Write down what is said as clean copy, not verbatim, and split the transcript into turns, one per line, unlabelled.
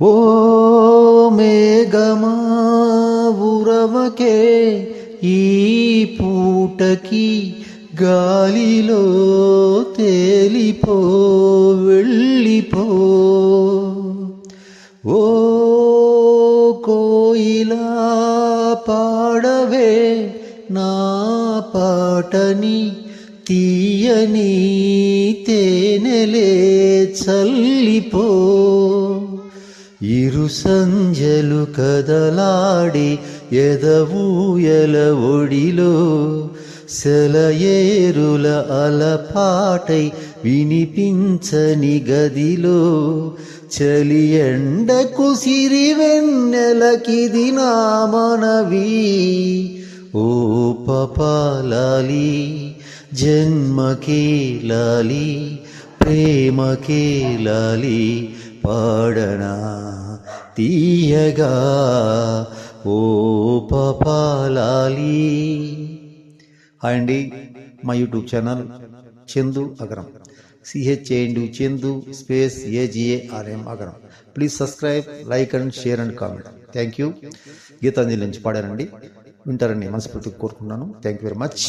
ఓ మేఘమా ఉరవకే ఈ పూటకి గాలిలో తేలిపో వెళ్ళిపో. ఓ కోయిలా పాడవే నా పాటని, తీయని తేనెలే చల్లిపో. ఇరు సంజలు కదలాడి ఎదవూయల ఒడిలో, సెలయేరుల అలపాటై వినిపించని గదిలో, చలి ఎండకు సిరివెన్నెలకిది నా మనవి. ఓ పపాలాలి జన్మకే లాలి, ప్రేమకే లాలి పాడనా తీయగా ఓ పపాలాలి. హాయ్ అండి, మా YouTube channel Chandu Agaram, CHANDU Chandu space AGARM Agaram. Please subscribe, like and share and comment. Thank you. Gitanjali నుంచి పాడారండి, వింటారని మనస్ఫూర్తిగా కోరుకుంటున్నాను. Thank you very much.